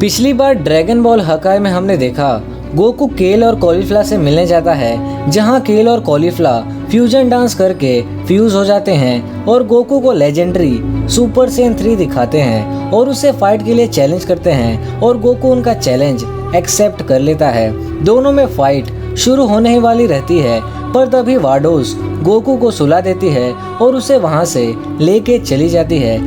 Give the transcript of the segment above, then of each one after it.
पिछली बार dragon ball हकाई में हमने देखा गोकू केल और कॉलीफ्ला से मिलने जाता है, जहां केल और कॉलीफ्ला फ्यूजन डांस करके फ्यूज हो जाते हैं और गोकू को लेजेंडरी सुपर सेन 3 दिखाते हैं और उसे फाइट के लिए चैलेंज करते हैं और गोकू उनका चैलेंज एक्सेप्ट कर लेता है। दोनों में फाइट शुरू होने ही वाली रहती है, पर तभी वाडोस गोकू को सुला देती है और उसे वहां से लेके चली जाती है।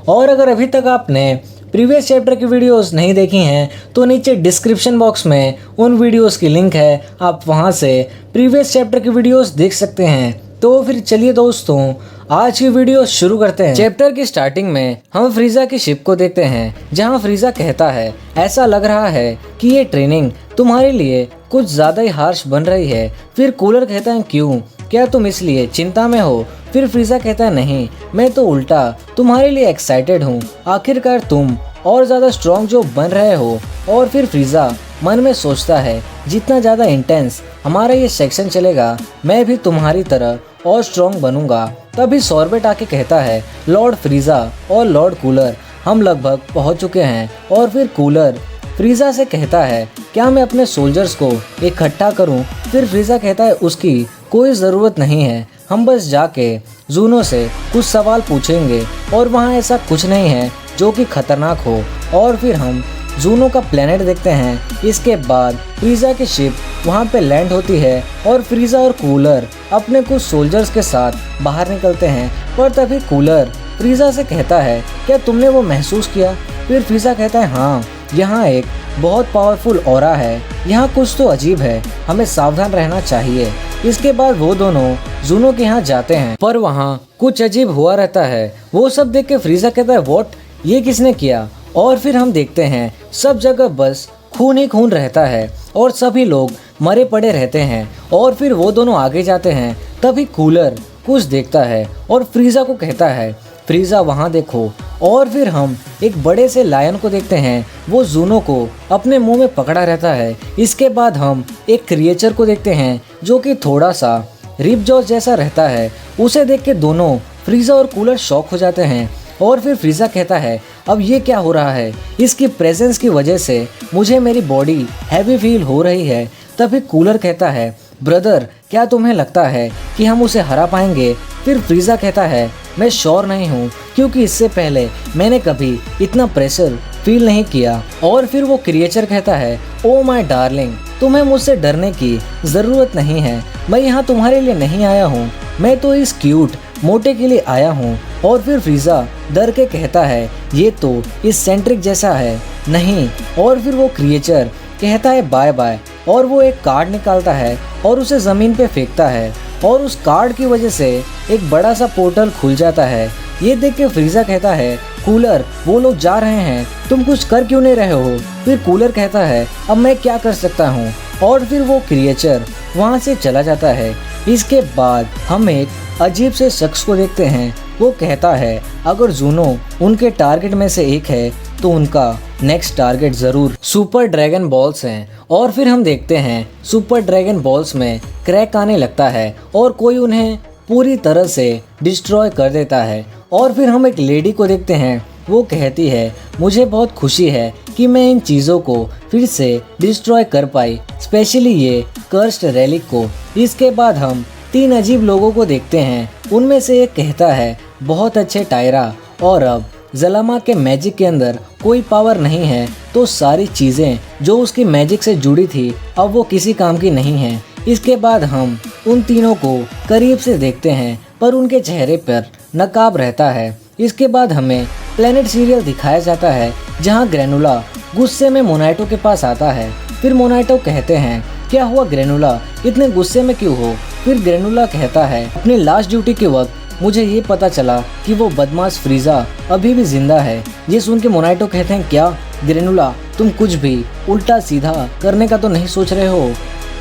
और अगर अभी तक आपने प्रीवियस चैप्टर की वीडियोस नहीं देखी हैं तो नीचे डिस्क्रिप्शन बॉक्स में उन वीडियोस की लिंक है, आप वहां से प्रीवियस चैप्टर की वीडियोस देख सकते हैं। तो फिर चलिए दोस्तों, आज की वीडियो शुरू करते हैं। चैप्टर की स्टार्टिंग में हम फ्रीजा की शिप को देखते हैं, जहां फ्रीजा कहता है ऐसा लग रहा है कि ये ट्रेनिंग तुम्हारे लिए कुछ ज़्यादा ही हार्श बन रही है। फिर कूलर कहता है क्यों, क्या तुम इसलिए चिंता में हो? फिर फ्रीजा कहता है नहीं, मैं तो उल्टा तुम्हारे लिए एक्साइटेड हूँ, आखिरकार तुम और ज़्यादा स्ट्रॉन्ग जो बन रहे हो। और फिर फ्रीजा मन में सोचता है जितना ज़्यादा इंटेंस हमारा ये सेक्शन चलेगा, मैं भी तुम्हारी तरह और स्ट्रॉन्ग बनूंगा। तभी सॉर्बेट आके कहता है लॉर्ड फ्रीजा और लॉर्ड कूलर हम लगभग पहुंच चुके हैं। और फिर कूलर फ्रीजा से कहता है क्या मैं अपने सोल्जर्स को इकट्ठा करूं? फिर फ्रीजा कहता है उसकी कोई ज़रूरत नहीं है, हम बस जाके जूनो से कुछ सवाल पूछेंगे और वहाँ ऐसा कुछ नहीं है जो कि खतरनाक हो। और फिर हम जूनो का प्लेनेट देखते हैं। इसके बाद फ्रीजा की शिप वहाँ पे लैंड होती है और फ्रीजा और कूलर अपने कुछ सोल्जर्स के साथ बाहर निकलते हैं। पर तभी कूलर फ्रीजा से कहता है क्या तुमने वो महसूस किया? फिर फ्रीजा कहता है हाँ, यहाँ एक बहुत पावरफुल ऑरा है, यहाँ कुछ तो अजीब है, हमें सावधान रहना चाहिए। इसके बाद वो दोनों जूनो के यहाँ जाते हैं, पर वहाँ कुछ अजीब हुआ रहता है। वो सब देख के फ्रीजा कहता है व्हाट, ये किसने किया? और फिर हम देखते हैं सब जगह बस खून ही खून रहता है और सभी लोग मरे पड़े रहते हैं। और फिर वो दोनों आगे जाते हैं, तभी कूलर कुछ देखता है और फ्रीजा को कहता है फ्रीजा वहाँ देखो। और फिर हम एक बड़े से लायन को देखते हैं, वो जूनो को अपने मुंह में पकड़ा रहता है। इसके बाद हम एक क्रिएचर को देखते हैं जो कि थोड़ा सा रिपजॉस जैसा रहता है। उसे देख के दोनों फ्रीजा और कूलर शॉक हो जाते हैं। और फिर फ्रीजा कहता है अब ये क्या हो रहा है, इसकी प्रेजेंस की वजह से मुझे मेरी बॉडी हैवी फील हो रही है। तभी कूलर कहता है ब्रदर क्या तुम्हें लगता है कि हम उसे हरा पाएंगे? फिर फ्रीजा कहता है मैं श्योर नहीं हूँ, क्योंकि इससे पहले मैंने कभी इतना प्रेशर फील नहीं किया। और फिर वो क्रिएचर कहता है ओ माय डार्लिंग, तुम्हें मुझसे डरने की ज़रूरत नहीं है, मैं यहाँ तुम्हारे लिए नहीं आया हूँ, मैं तो इस क्यूट मोटे के लिए आया हूँ। और फिर फ्रीजा डर के कहता है ये तो इस सेंट्रिक जैसा है नहीं। और फिर वो क्रिएचर कहता है बाय बाय और वो एक कार्ड निकालता है और उसे ज़मीन पे फेंकता है और उस कार्ड की वजह से एक बड़ा सा पोर्टल खुल जाता है। ये देख के फ्रीजा कहता है कूलर वो लोग जा रहे हैं, तुम कुछ कर क्यों नहीं रहे हो? फिर कूलर कहता है अब मैं क्या कर सकता हूँ। और फिर वो क्रिएचर वहाँ से चला जाता है। इसके बाद हम एक अजीब से शख्स को देखते हैं, वो कहता है अगर जूनो उनके टारगेट में से एक है तो उनका नेक्स्ट टारगेट ज़रूर सुपर ड्रैगन बॉल्स हैं। और फिर हम देखते हैं सुपर ड्रैगन बॉल्स में क्रैक आने लगता है और कोई उन्हें पूरी तरह से डिस्ट्रॉय कर देता है। और फिर हम एक लेडी को देखते हैं, वो कहती है मुझे बहुत खुशी है कि मैं इन चीज़ों को फिर से डिस्ट्रॉय कर पाई, स्पेशली ये कर्स्ड रेलिक को। इसके बाद हम 3 अजीब लोगों को देखते हैं, उनमें से एक कहता है बहुत अच्छे टायरा, और अब ज़लामा के मैजिक के अंदर कोई पावर नहीं है तो सारी चीज़ें जो उसकी मैजिक से जुड़ी थी अब वो किसी काम की नहीं है। इसके बाद हम उन तीनों को करीब से देखते हैं, पर उनके चेहरे पर नकाब रहता है। इसके बाद हमें प्लेनेट सीरियल दिखाया जाता है, जहां ग्रेनुला गुस्से में मोनाइटो के पास आता है। फिर मोनाइटो कहते हैं क्या हुआ ग्रेनुला, इतने गुस्से में क्यों हो? फिर ग्रेनुला कहता है अपनी लास्ट ड्यूटी के वक्त मुझे ये पता चला कि वो बदमाश फ्रीजा अभी भी जिंदा है। ये सुन के मोनाइटो कहते हैं क्या ग्रेनुला, तुम कुछ भी उल्टा सीधा करने का तो नहीं सोच रहे हो?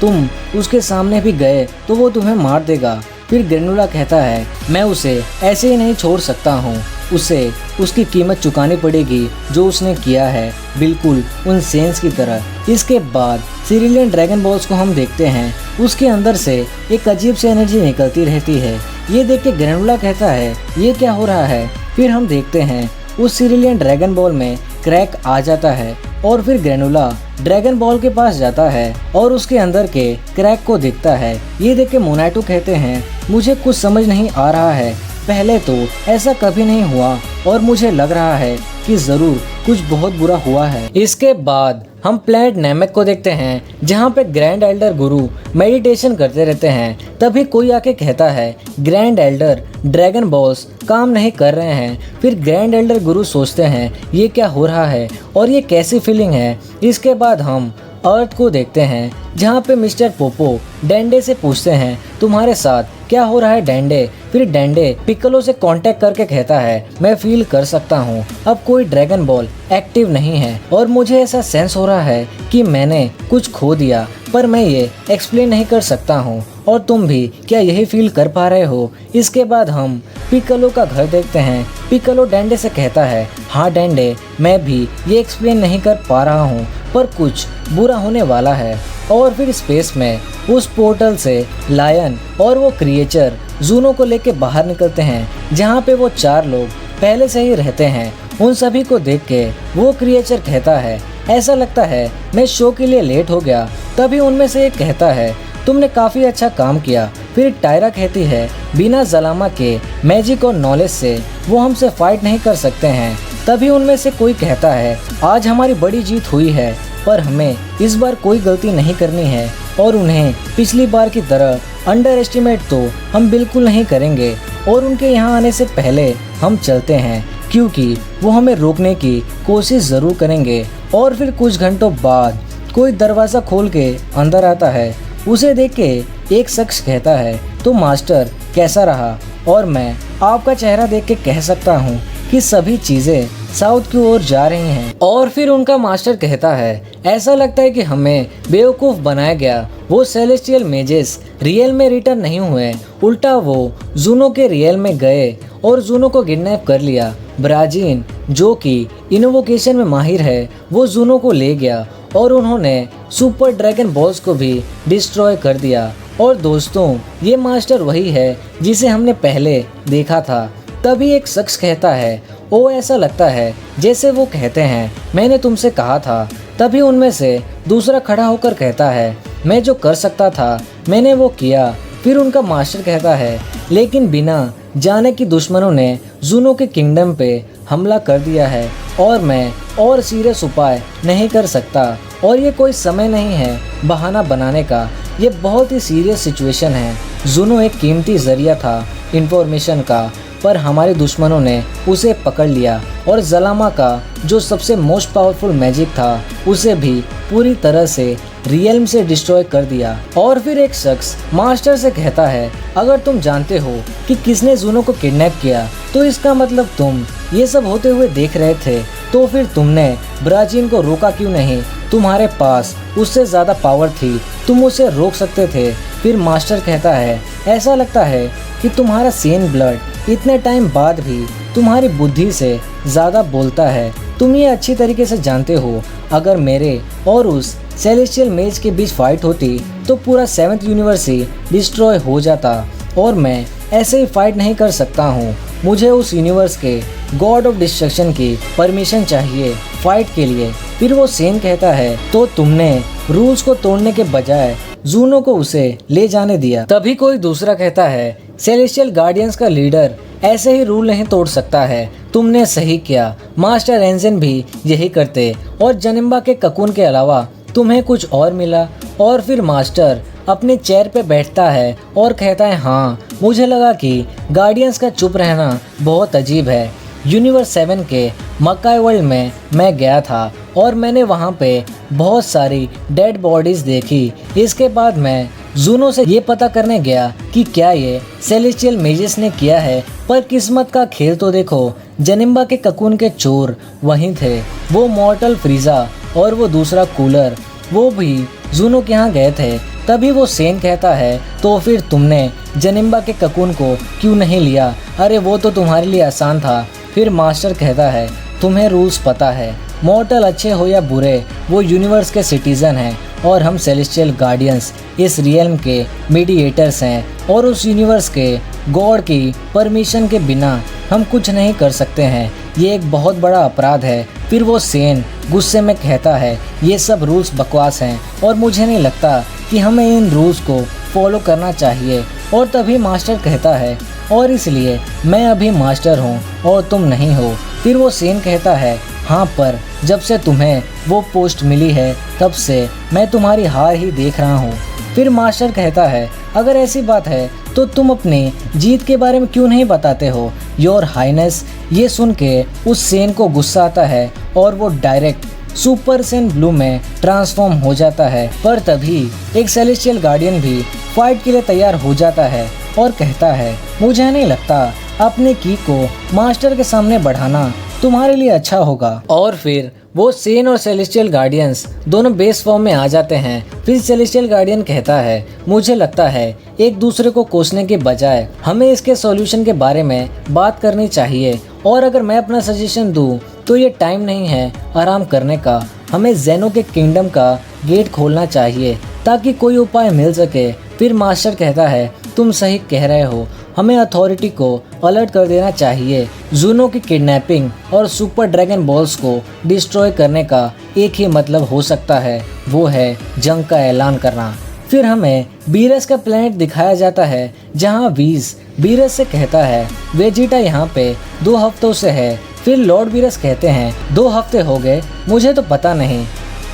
तुम उसके सामने भी गए तो वो तुम्हें मार देगा। फिर ग्रेनुला कहता है मैं उसे ऐसे ही नहीं छोड़ सकता हूँ, उसे उसकी कीमत चुकानी पड़ेगी जो उसने किया है, बिल्कुल उन सेंस की तरह। इसके बाद सिरिलियन ड्रैगन बॉल्स को हम देखते हैं, उसके अंदर से एक अजीब सी एनर्जी निकलती रहती है। ये देख के ग्रेनुला कहता है ये क्या हो रहा है? फिर हम देखते हैं उस सिरिलियन ड्रैगन बॉल में क्रैक आ जाता है और फिर ग्रेनुला ड्रैगन बॉल के पास जाता है और उसके अंदर के क्रैक को देखता है। ये देख के मोनाटो कहते हैं, मुझे कुछ समझ नहीं आ रहा है, पहले तो ऐसा कभी नहीं हुआ और मुझे लग रहा है कि जरूर कुछ बहुत बुरा हुआ है। इसके बाद हम प्लेनेट नेमेक को देखते हैं, जहाँ पे ग्रैंड एल्डर गुरु मेडिटेशन करते रहते हैं। तभी कोई आके कहता है, ग्रैंड एल्डर ड्रैगन बॉल्स काम नहीं कर रहे हैं। फिर ग्रैंड एल्डर गुरु सोचते हैं ये क्या हो रहा है और ये कैसी फीलिंग है। इसके बाद हम अर्थ को देखते हैं, जहाँ पे मिस्टर पोपो डेंडे से पूछते हैं, तुम्हारे साथ क्या हो रहा है डेंडे। फिर डेंडे पिक्कोलो से कांटेक्ट करके कहता है, मैं फील कर सकता हूँ अब कोई ड्रैगन बॉल एक्टिव नहीं है और मुझे ऐसा सेंस हो रहा है कि मैंने कुछ खो दिया, पर मैं ये एक्सप्लेन नहीं कर सकता हूँ और तुम भी क्या यही फील कर पा रहे हो। इसके बाद हम पिक्कोलो का घर देखते हैं। पिक्कोलो डेंडे से कहता है, हाँ डेंडे, मैं भी ये एक्सप्लेन नहीं कर पा रहा हूँ, पर कुछ बुरा होने वाला है। और फिर स्पेस में उस पोर्टल से लायन और वो क्रिएचर जूनो को लेके बाहर निकलते हैं, जहाँ पे वो 4 लोग पहले से ही रहते हैं। उन सभी को देख के वो क्रिएचर कहता है, ऐसा लगता है मैं शो के लिए लेट हो गया। तभी उनमें से एक कहता है, तुमने काफ़ी अच्छा काम किया। फिर टायरा कहती है, बिना जलामा के मैजिक और नॉलेज से वो हमसे फाइट नहीं कर सकते हैं। तभी उनमें से कोई कहता है, आज हमारी बड़ी जीत हुई है, पर हमें इस बार कोई गलती नहीं करनी है और उन्हें पिछली बार की तरह अंडर एस्टिमेट तो हम बिल्कुल नहीं करेंगे और उनके यहाँ आने से पहले हम चलते हैं, क्योंकि वो हमें रोकने की कोशिश ज़रूर करेंगे। और फिर कुछ घंटों बाद कोई दरवाज़ा खोल के अंदर आता है। उसे देख के एक शख्स कहता है, तो मास्टर कैसा रहा। और मैं आपका चेहरा देख के कह सकता हूँ कि सभी चीज़ें साउथ की ओर जा रही हैं। और फिर उनका मास्टर कहता है, ऐसा लगता है कि हमें बेवकूफ़ बनाया गया। वो सेलेस्टियल मेजेस रियल में रिटर्न नहीं हुए, उल्टा वो जूनो के रियल में गए और जूनो को किडनैप कर लिया। ब्राजीन जो कि इनोवोकेशन में माहिर है, वो जूनो को ले गया और उन्होंने सुपर ड्रैगन बॉल्स को भी डिस्ट्रॉय कर दिया। और दोस्तों, ये मास्टर वही है जिसे हमने पहले देखा था। तभी एक शख्स कहता है, ओ ऐसा लगता है जैसे वो कहते हैं, मैंने तुमसे कहा था। तभी उनमें से दूसरा खड़ा होकर कहता है, मैं जो कर सकता था मैंने वो किया। फिर उनका मास्टर कहता है, लेकिन बिना जाने कि दुश्मनों ने जूनो के किंगडम पे हमला कर दिया है और मैं और सीरियस उपाय नहीं कर सकता। और ये कोई समय नहीं है बहाना बनाने का, ये बहुत ही सीरियस सिचुएशन है। जूनो एक कीमती जरिया था इंफॉर्मेशन का, पर हमारे दुश्मनों ने उसे पकड़ लिया और जलामा का जो सबसे मोस्ट पावरफुल मैजिक था उसे भी पूरी तरह से रियल्म से डिस्ट्रॉय कर दिया। और फिर एक शख्स मास्टर से कहता है, अगर तुम जानते हो कि किसने जूनो को किडनैप किया, तो इसका मतलब तुम ये सब होते हुए देख रहे थे, तो फिर तुमने ब्राजीन को रोका क्यों नहीं। तुम्हारे पास उससे ज़्यादा पावर थी, तुम उसे रोक सकते थे। फिर मास्टर कहता है, ऐसा लगता है कि तुम्हारा सेन ब्लड इतने टाइम बाद भी तुम्हारी बुद्धि से ज़्यादा बोलता है। तुम ये अच्छी तरीके से जानते हो, अगर मेरे और उस सेलेस्टियल मेज के बीच फाइट होती तो पूरा 7th यूनिवर्स ही डिस्ट्रॉय हो जाता और मैं ऐसे ही फाइट नहीं कर सकता हूँ। मुझे उस यूनिवर्स के गॉड ऑफ डिस्ट्रक्शन की परमिशन चाहिए फाइट के लिए। फिर वो सेन कहता है, तो तुमने रूल्स को तोड़ने के बजाय जूनो को उसे ले जाने दिया। तभी कोई दूसरा कहता है, सेलेस्टियल गार्डियंस का लीडर ऐसे ही रूल नहीं तोड़ सकता है। तुमने सही किया, मास्टर एंजेन भी यही करते और जनिम्बा के ककून के अलावा तुम्हें कुछ और मिला। और फिर मास्टर अपने चेयर पे बैठता है और कहता है, हाँ मुझे लगा कि गार्डियंस का चुप रहना बहुत अजीब है। यूनिवर्स 7 के मकाई वर्ल्ड में मैं गया था और मैंने वहाँ पे बहुत सारी डेड बॉडीज़ देखी। इसके बाद मैं जूनो से ये पता करने गया कि क्या ये सेलेस्टियल मेजेस ने किया है, पर किस्मत का खेल तो देखो, जनिम्बा के ककून के चोर वहीं थे। वो मॉर्टल फ्रीजा और वो दूसरा कूलर, वो भी जूनो के यहाँ गए थे। तभी वो सेन कहता है, तो फिर तुमने जनिम्बा के ककून को क्यों नहीं लिया? अरे वो तो तुम्हारे लिए आसान था। फिर मास्टर कहता है, तुम्हें रूल्स पता है, मॉर्टल अच्छे हो या बुरे, वो यूनिवर्स के सिटीज़न हैं और हम सेलेस्टियल गार्डियंस इस रियल्म के मीडिएटर्स हैं और उस यूनिवर्स के गॉड की परमिशन के बिना हम कुछ नहीं कर सकते हैं, ये एक बहुत बड़ा अपराध है। फिर वो सेन गुस्से में कहता है ये सब रूल्स बकवास हैं और मुझे नहीं लगता कि हमें इन रूल्स को फॉलो करना चाहिए। और तभी मास्टर कहता है और इसलिए मैं अभी मास्टर हूँ और तुम नहीं हो। फिर वो सेन कहता है हाँ, पर जब से तुम्हें वो पोस्ट मिली है तब से मैं तुम्हारी हार ही देख रहा हूँ। फिर मास्टर कहता है अगर ऐसी बात है तो तुम अपनी जीत के बारे में क्यों नहीं बताते हो योर हाइनेस। ये सुन के उस सेन को गुस्सा आता है और वो डायरेक्ट सुपर सेन ब्लू में ट्रांसफॉर्म हो जाता है। पर तभी एक सेलेस्टियल गार्डियन भी फाइट के लिए तैयार हो जाता है और कहता है मुझे नहीं लगता अपने की को मास्टर के सामने बढ़ाना तुम्हारे लिए अच्छा होगा। और फिर वो सेन और सेलेस्टियल गार्डियंस दोनों बेस फॉर्म में आ जाते हैं। फिर सेलेस्टियल गार्डियन कहता है मुझे लगता है एक दूसरे को कोसने के बजाय हमें इसके सॉल्यूशन के बारे में बात करनी चाहिए। और अगर मैं अपना सजेशन दूं तो ये टाइम नहीं है आराम करने का, हमें जेनो के किंगडम का गेट खोलना चाहिए ताकि कोई उपाय मिल सके। फिर मास्टर कहता है तुम सही कह रहे हो, हमें अथॉरिटी को अलर्ट कर देना चाहिए। जूनो की किडनैपिंग और सुपर ड्रैगन बॉल्स को डिस्ट्रॉय करने का एक ही मतलब हो सकता है, वो है जंग का ऐलान करना। फिर हमें बीरस का प्लेनेट दिखाया जाता है जहां वीज बीरस से कहता है वेजिटा यहाँ पे 2 हफ्तों से है। फिर लॉर्ड बीरस कहते हैं 2 हफ्ते हो गए, मुझे तो पता नहीं।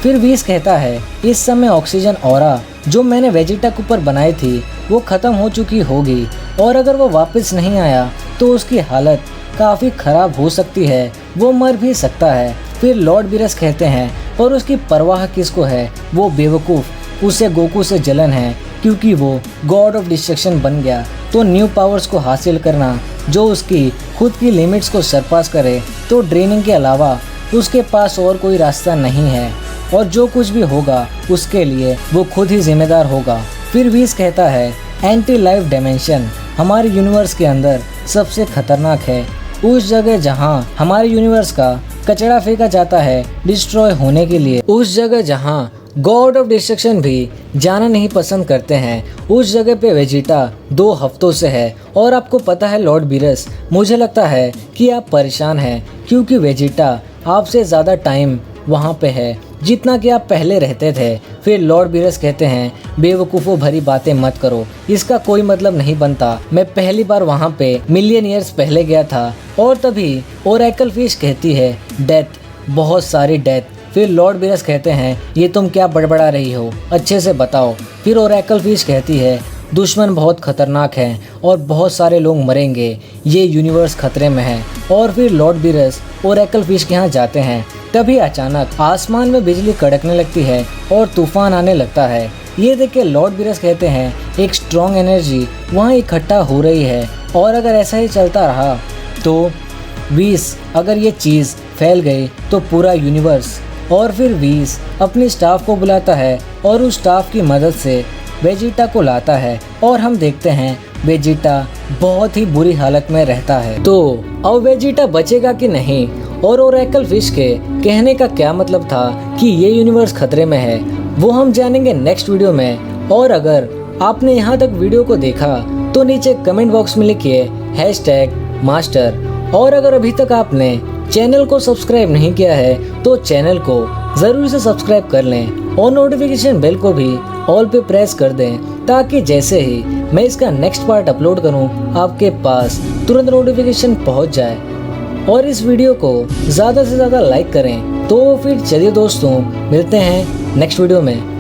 फिर वीस कहता है इस समय ऑक्सीजन ऑरा जो मैंने वेजिटा के ऊपर बनाई थी वो ख़त्म हो चुकी होगी और अगर वो वापस नहीं आया तो उसकी हालत काफ़ी ख़राब हो सकती है, वो मर भी सकता है। फिर लॉर्ड बीरस कहते हैं पर उसकी परवाह किसको है, वो बेवकूफ़, उसे गोकू से जलन है क्योंकि वो गॉड ऑफ डिस्ट्रक्शन बन गया। तो न्यू पावर्स को हासिल करना जो उसकी खुद की लिमिट्स को सरपास करे, तो ड्रेनिंग के अलावा उसके पास और कोई रास्ता नहीं है और जो कुछ भी होगा उसके लिए वो खुद ही जिम्मेदार होगा। फिर वीस कहता है एंटी लाइफ डायमेंशन हमारे यूनिवर्स के अंदर सबसे खतरनाक है, उस जगह जहां हमारे यूनिवर्स का कचरा फेंका जाता है डिस्ट्रॉय होने के लिए, उस जगह जहां गॉड ऑफ डिस्ट्रक्शन भी जाना नहीं पसंद करते हैं, उस जगह पे वेजिटा 2 हफ्तों से है। और आपको पता है लॉर्ड बीरस, मुझे लगता है कि आप परेशान हैं क्योंकि वेजिटा आपसे ज़्यादा टाइम वहाँ पे है जितना कि आप पहले रहते थे। फिर लॉर्ड बीरस कहते हैं बेवकूफ़ों भरी बातें मत करो, इसका कोई मतलब नहीं बनता, मैं पहली बार वहाँ पे मिलियन ईयर्स पहले गया था। और तभी ओरेकल फिश कहती है डेथ, बहुत सारी डेथ। फिर लॉर्ड बीरस कहते हैं ये तुम क्या बड़बड़ा रही हो, अच्छे से बताओ। फिर ओरेकल फिश कहती है दुश्मन बहुत खतरनाक हैं और बहुत सारे लोग मरेंगे, ये यूनिवर्स खतरे में है। और फिर लॉर्ड बीरस ओरेकल फिश के यहाँ जाते हैं। तभी अचानक आसमान में बिजली कड़कने लगती है और तूफान आने लगता है। ये देख के लॉर्ड बीरस कहते हैं एक स्ट्रॉन्ग एनर्जी वहाँ इकट्ठा हो रही है और अगर ऐसा ही चलता रहा तो 20 अगर ये चीज़ फैल गई तो पूरा यूनिवर्स। और फिर 20 अपनी स्टाफ को बुलाता है और उस स्टाफ की मदद से वेजिटा को लाता है और हम देखते हैं वेजिटा बहुत ही बुरी हालत में रहता है। तो अब वेजिटा बचेगा कि नहीं और ओरेकल फिश के कहने का क्या मतलब था कि ये यूनिवर्स खतरे में है, वो हम जानेंगे नेक्स्ट वीडियो में। और अगर आपने यहाँ तक वीडियो को देखा तो नीचे कमेंट बॉक्स में लिखिए #मास्टर। और अगर अभी तक आपने चैनल को सब्सक्राइब नहीं किया है तो चैनल को ज़रूर से सब्सक्राइब कर लें और नोटिफिकेशन बेल को भी ऑल पे प्रेस कर दें ताकि जैसे ही मैं इसका नेक्स्ट पार्ट अपलोड करूं आपके पास तुरंत नोटिफिकेशन पहुंच जाए। और इस वीडियो को ज़्यादा से ज़्यादा लाइक करें। तो फिर चलिए दोस्तों, मिलते हैं नेक्स्ट वीडियो में।